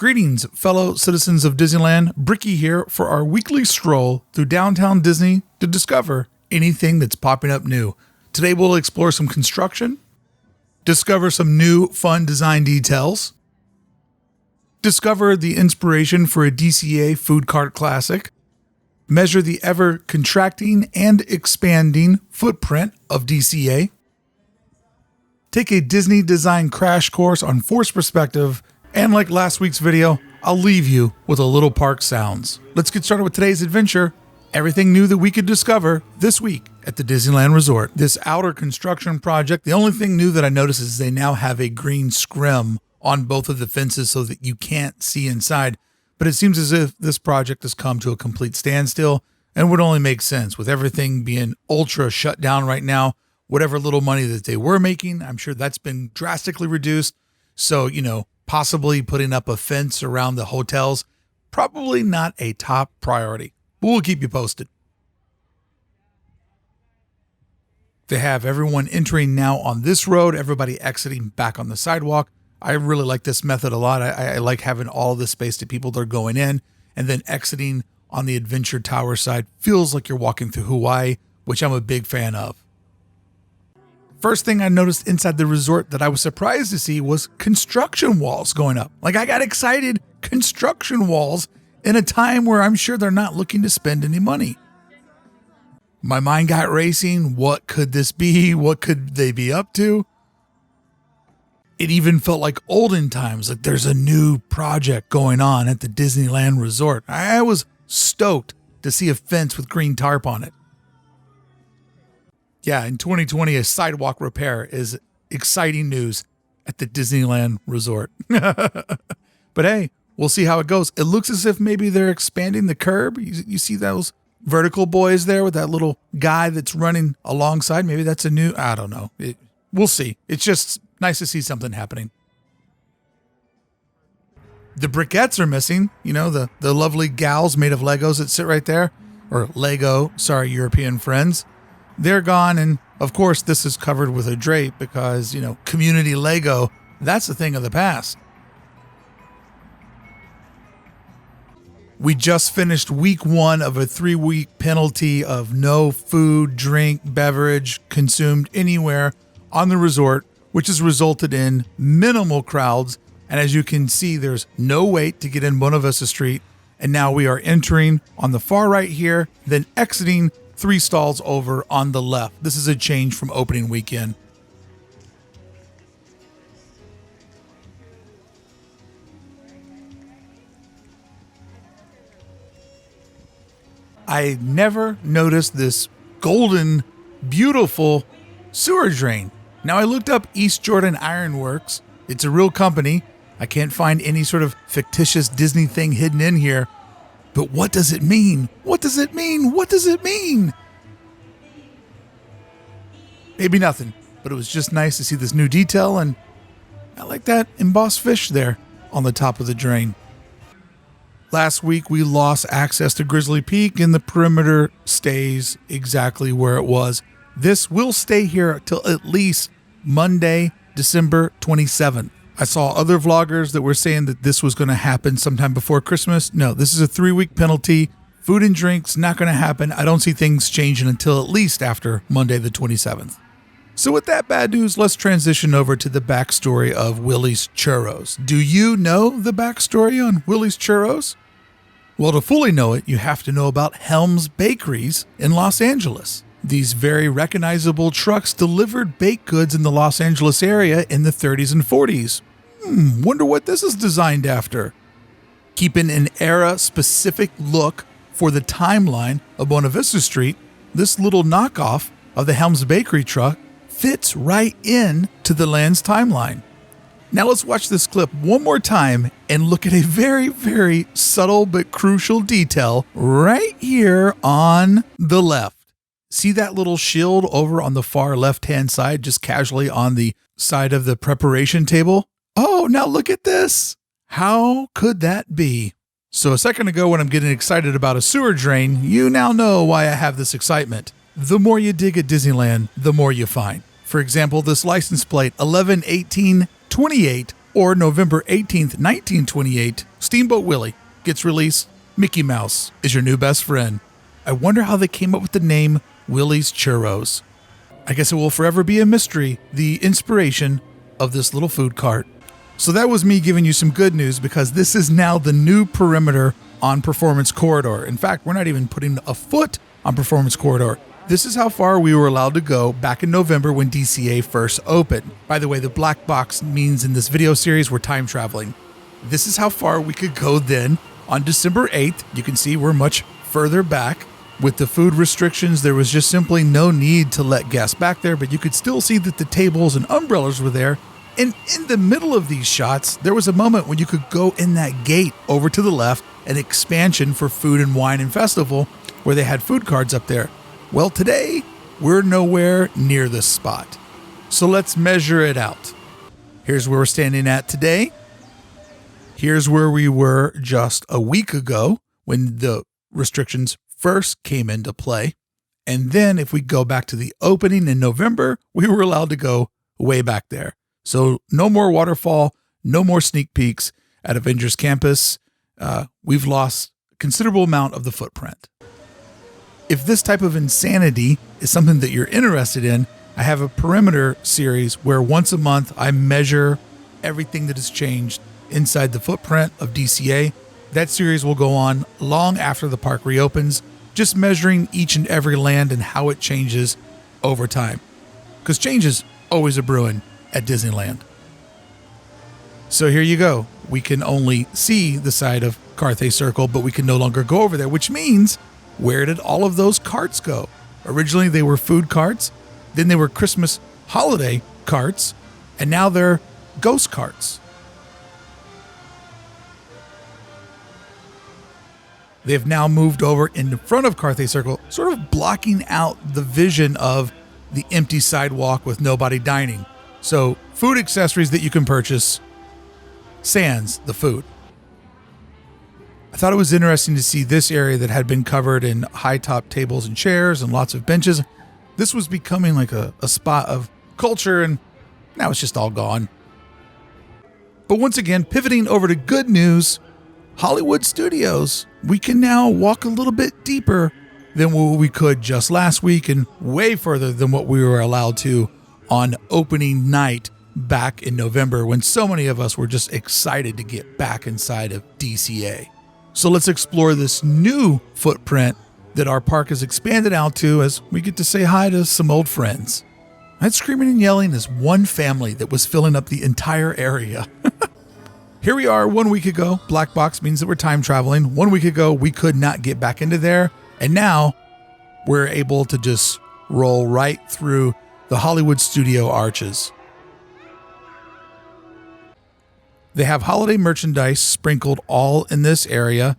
Greetings, fellow citizens of Disneyland. Brickey here for our weekly stroll through downtown Disney to discover anything that's popping up new. Today we'll explore some construction, discover some new fun design details, discover the inspiration for a DCA food cart classic, measure the ever-contracting and expanding footprint of DCA, take a Disney design crash course on force perspective, and like last week's video, I'll leave you with a little park sounds. Let's get started with today's adventure. Everything new that we could discover this week at the Disneyland Resort. This outer construction project, the only thing new that I noticed is they now have a green scrim on both of the fences so that you can't see inside. But it seems as if this project has come to a complete standstill and would only make sense with everything being ultra shut down right now. Whatever little money that they were making, I'm sure that's been drastically reduced. So, possibly putting up a fence around the hotels, probably not a top priority. But we'll keep you posted. They have everyone entering now on this road, everybody exiting back on the sidewalk. I really like this method a lot. I like having all the space to people that are going in and then exiting on the Adventure Tower side. Feels like you're walking through Hawaii, which I'm a big fan of. First thing I noticed inside the resort that I was surprised to see was construction walls going up. Like, I got excited, construction walls in a time where I'm sure they're not looking to spend any money. My mind got racing. What could this be? What could they be up to? It even felt like olden times, like there's a new project going on at the Disneyland Resort. I was stoked to see a fence with green tarp on it. Yeah, in 2020, a sidewalk repair is exciting news at the Disneyland Resort. But hey, we'll see how it goes. It looks as if maybe they're expanding the curb. You see those vertical boys there with that little guy that's running alongside. Maybe that's a new, I don't know. We'll see. It's just nice to see something happening. The briquettes are missing. The lovely gals made of Legos that sit right there. Or Lego, sorry, European friends. They're gone, and of course this is covered with a drape because, community Lego, that's a thing of the past. We just finished week 1 of a 3-week penalty of no food, drink, beverage consumed anywhere on the resort, which has resulted in minimal crowds. And as you can see, there's no wait to get in Buena Vista Street. And now we are entering on the far right here, then exiting 3 stalls over on the left. This is a change from opening weekend. I never noticed this golden, beautiful sewer drain. Now, I looked up East Jordan Iron Works. It's a real company. I can't find any sort of fictitious Disney thing hidden in here. But what does it mean? What does it mean? What does it mean? Maybe nothing, but it was just nice to see this new detail, and I like that embossed fish there on the top of the drain. Last week, we lost access to Grizzly Peak, and the perimeter stays exactly where it was. This will stay here till at least Monday, December 27th. I saw other vloggers that were saying that this was going to happen sometime before Christmas. No, this is a 3-week penalty. Food and drinks, not going to happen. I don't see things changing until at least after Monday the 27th. So with that bad news, let's transition over to the backstory of Willy's Churros. Do you know the backstory on Willy's Churros? Well, to fully know it, you have to know about Helm's Bakeries in Los Angeles. These very recognizable trucks delivered baked goods in the Los Angeles area in the 30s and 40s. Wonder what this is designed after. Keeping an era-specific look for the timeline of Buena Vista Street, this little knockoff of the Helm's Bakery truck fits right in to the land's timeline. Now let's watch this clip one more time and look at a very, very subtle but crucial detail right here on the left. See that little shield over on the far left-hand side, just casually on the side of the preparation table? Oh, now look at this. How could that be? So a second ago when I'm getting excited about a sewer drain, you now know why I have this excitement. The more you dig at Disneyland, the more you find. For example, this license plate 11/18/28 or November 18th, 1928 Steamboat Willie gets released. Mickey Mouse is your new best friend. I wonder how they came up with the name Willy's Churros. I guess it will forever be a mystery, the inspiration of this little food cart. So that was me giving you some good news, because this is now the new perimeter on Performance Corridor. In fact, we're not even putting a foot on Performance Corridor. This is how far we were allowed to go back in November when DCA first opened. By the way, the black box means in this video series we're time traveling. This is how far we could go then. On December 8th, you can see we're much further back. With the food restrictions, there was just simply no need to let guests back there, but you could still see that the tables and umbrellas were there. And in the middle of these shots, there was a moment when you could go in that gate over to the left, an expansion for Food and Wine and Festival, where they had food cards up there. Well, today, we're nowhere near this spot. So let's measure it out. Here's where we're standing at today. Here's where we were just a week ago when the restrictions first came into play. And then if we go back to the opening in November, we were allowed to go way back there. So no more waterfall, no more sneak peeks at Avengers Campus. We've lost a considerable amount of the footprint. If this type of insanity is something that you're interested in, I have a perimeter series where once a month I measure everything that has changed inside the footprint of DCA. That series will go on long after the park reopens, just measuring each and every land and how it changes over time. Because change is always a brewing at Disneyland. So here you go. We can only see the side of Carthay Circle, but we can no longer go over there, which means, where did all of those carts go? Originally, they were food carts. Then they were Christmas holiday carts. And now they're ghost carts. They have now moved over in front of Carthay Circle, sort of blocking out the vision of the empty sidewalk with nobody dining. So food accessories that you can purchase, sans the food. I thought it was interesting to see this area that had been covered in high top tables and chairs and lots of benches. This was becoming like a spot of culture, and now it's just all gone. But once again, pivoting over to good news, Hollywood Studios. We can now walk a little bit deeper than what we could just last week, and way further than what we were allowed to on opening night back in November, when so many of us were just excited to get back inside of DCA. So let's explore this new footprint that our park has expanded out to as we get to say hi to some old friends. That screaming and yelling is one family that was filling up the entire area. Here we are 1 week ago. Black box means that we're time traveling. 1 week ago, we could not get back into there. And now we're able to just roll right through the Hollywood studio arches. They have holiday merchandise sprinkled all in this area.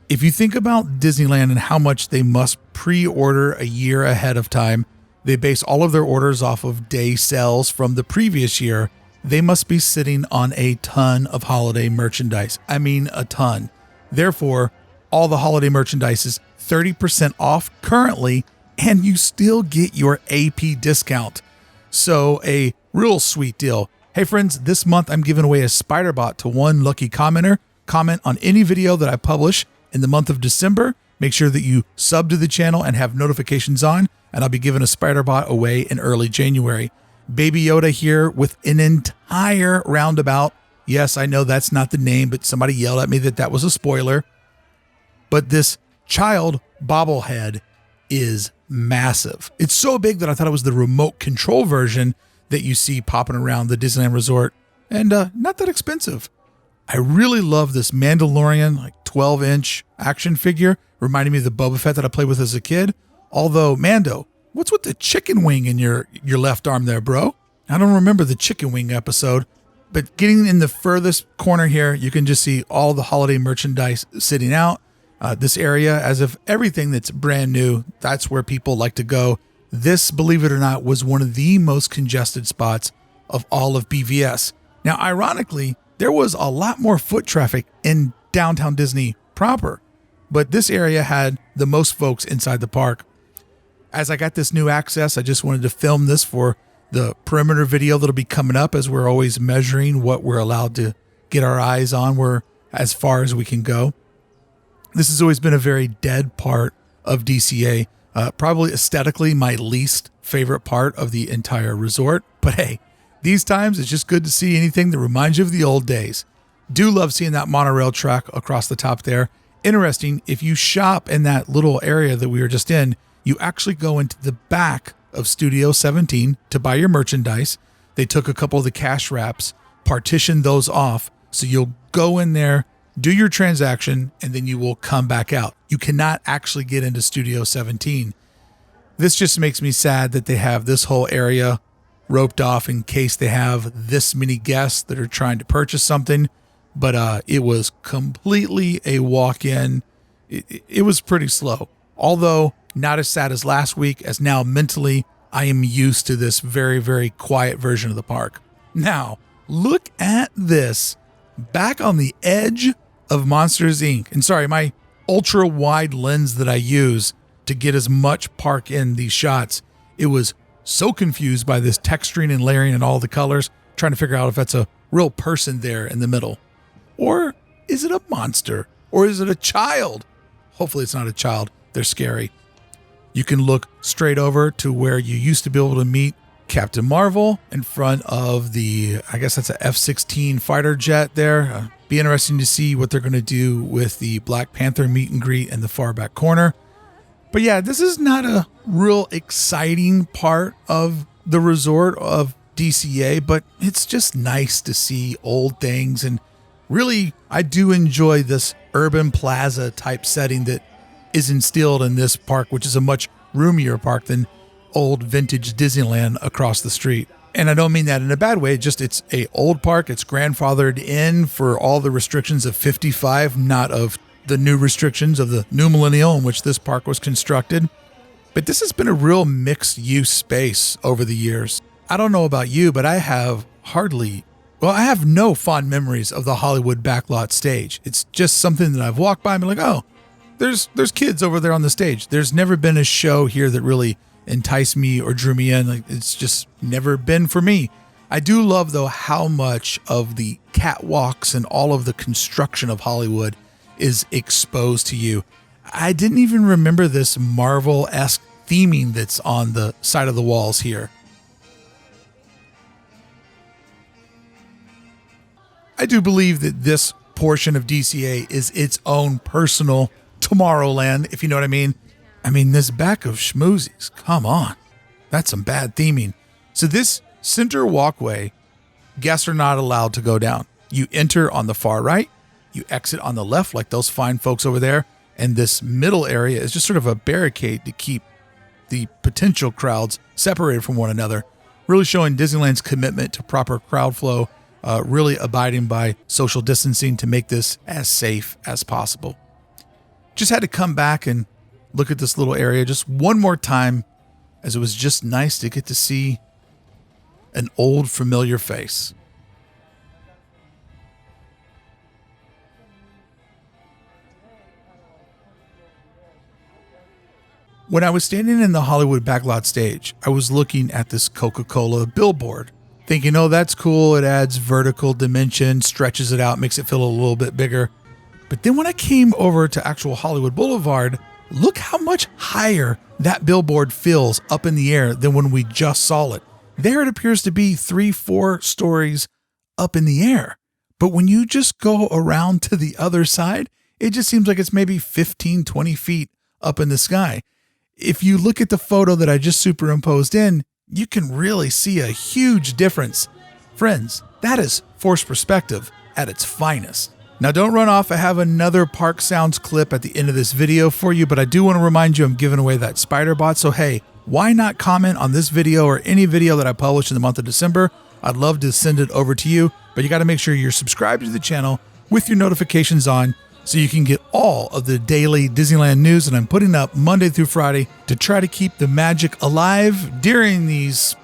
If you think about Disneyland and how much they must pre-order a year ahead of time, they base all of their orders off of day sales from the previous year. They must be sitting on a ton of holiday merchandise. I mean, a ton. Therefore, all the holiday merchandise is 30% off currently, and you still get your AP discount. So a real sweet deal. Hey friends, this month I'm giving away a spider bot to one lucky commenter. Comment on any video that I publish in the month of December. Make sure that you sub to the channel and have notifications on, and I'll be giving a spider bot away in early January. Baby Yoda here with an entire roundabout. Yes, I know that's not the name, but somebody yelled at me that that was a spoiler. But this child bobblehead is massive. It's so big that I thought it was the remote control version that you see popping around the Disneyland Resort, and not that expensive. I really love this Mandalorian, like 12-inch action figure, reminding me of the Boba Fett that I played with as a kid. Although, Mando, what's with the chicken wing in your left arm there, bro? I don't remember the chicken wing episode, but getting in the furthest corner here, you can just see all the holiday merchandise sitting out. This area, as if everything that's brand new, that's where people like to go. This, believe it or not, was one of the most congested spots of all of BVS. Now, ironically, there was a lot more foot traffic in downtown Disney proper, but this area had the most folks inside the park. As I got this new access, I just wanted to film this for the perimeter video that'll be coming up, as we're always measuring what we're allowed to get our eyes on. We're as far as we can go. This has always been a very dead part of DCA. Probably aesthetically my least favorite part of the entire resort. But hey, these times it's just good to see anything that reminds you of the old days. Do love seeing that monorail track across the top there. Interesting, if you shop in that little area that we were just in, you actually go into the back of Studio 17 to buy your merchandise. They took a couple of the cash wraps, partitioned those off, so you'll go in there, do your transaction, and then you will come back out. You cannot actually get into Studio 17. This just makes me sad that they have this whole area roped off in case they have this many guests that are trying to purchase something. But it was completely a walk-in. It was pretty slow. Although not as sad as last week, as now mentally I am used to this very, very quiet version of the park. Now, look at this. Back on the edge of Monsters, Inc. And sorry, my ultra-wide lens that I use to get as much park in these shots, it was so confused by this texturing and layering and all the colors, trying to figure out if that's a real person there in the middle. Or is it a monster? Or is it a child? Hopefully it's not a child. They're scary. You can look straight over to where you used to be able to meet Captain Marvel in front of the, I guess that's a F-16 fighter jet there. Be interesting to see what they're going to do with the Black Panther meet and greet in the far back corner. But yeah, this is not a real exciting part of the resort of DCA, but it's just nice to see old things. And really, I do enjoy this urban plaza type setting that is instilled in this park, which is a much roomier park than old vintage Disneyland across the street. And I don't mean that in a bad way, just it's a old park. It's grandfathered in for all the restrictions of 55, not of the new restrictions of the new millennial in which this park was constructed. But this has been a real mixed use space over the years. I don't know about you, but I have no fond memories of the Hollywood Backlot stage. It's just something that I've walked by and been like, oh, there's kids over there on the stage. There's never been a show here that really enticed me or drew me in. Like, it's just never been for me. I do love, though, how much of the catwalks and all of the construction of Hollywood is exposed to you. I didn't even remember this Marvel-esque theming that's on the side of the walls here. I do believe that this portion of DCA is its own personal Tomorrowland, if you know what I mean. I mean, this back of schmoozies, come on. That's some bad theming. So this center walkway, guests are not allowed to go down. You enter on the far right, you exit on the left like those fine folks over there, and this middle area is just sort of a barricade to keep the potential crowds separated from one another, really showing Disneyland's commitment to proper crowd flow, really abiding by social distancing to make this as safe as possible. Just had to come back and look at this little area just one more time, as it was just nice to get to see an old familiar face. When I was standing in the Hollywood Backlot stage, I was looking at this Coca-Cola billboard, thinking, oh, that's cool. It adds vertical dimension, stretches it out, makes it feel a little bit bigger. But then when I came over to actual Hollywood Boulevard, look how much higher that billboard feels up in the air than when we just saw it. There it appears to be 3-4 stories up in the air. But when you just go around to the other side, it just seems like it's maybe 15-20 feet up in the sky. If you look at the photo that I just superimposed in, you can really see a huge difference. Friends, that is forced perspective at its finest. Now don't run off. I have another Park Sounds clip at the end of this video for you, but I do want to remind you I'm giving away that spider bot. So hey, why not comment on this video or any video that I publish in the month of December? I'd love to send it over to you, but you got to make sure you're subscribed to the channel with your notifications on so you can get all of the daily Disneyland news that I'm putting up Monday through Friday to try to keep the magic alive during these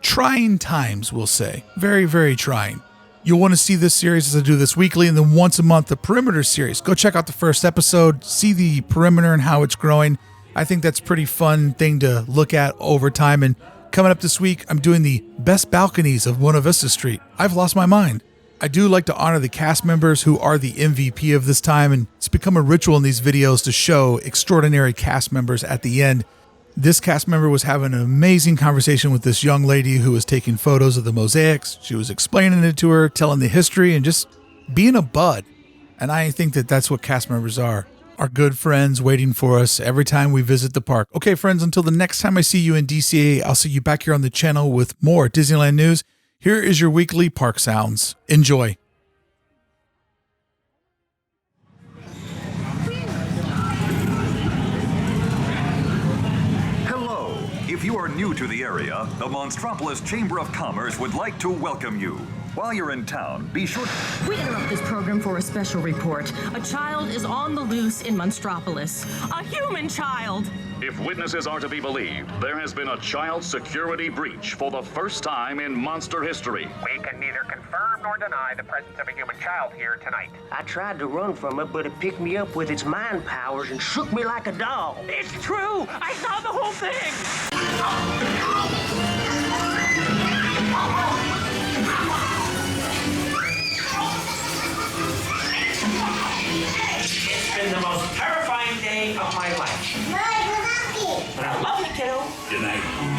trying times, we'll say. Very, very trying. You'll want to see this series as I do this weekly, and then once a month, the Perimeter series. Go check out the first episode, see the perimeter and how it's growing. I think that's a pretty fun thing to look at over time. And coming up this week, I'm doing the best balconies of Buena Vista Street. I've lost my mind. I do like to honor the cast members who are the MVP of this time, and it's become a ritual in these videos to show extraordinary cast members at the end. This cast member was having an amazing conversation with this young lady who was taking photos of the mosaics. She was explaining it to her, telling the history, and just being a bud. And I think that that's what cast members are good friends waiting for us every time we visit the park. Okay, friends, until the next time I see you in DCA, I'll see you back here on the channel with more Disneyland news. Here is your weekly park sounds. Enjoy. Hello. If you are new to the area, the Monstropolis Chamber of Commerce would like to welcome you. While you're in town, be sure... We interrupt this program for a special report. A child is on the loose in Monstropolis. A human child! If witnesses are to be believed, there has been a child security breach for the first time in monster history. We can neither confirm nor deny the presence of a human child here tonight. I tried to run from it, but it picked me up with its mind powers and shook me like a dog. It's true! I saw the whole thing! It's been the most terrifying day of my life. But I love you, kiddo. Good night.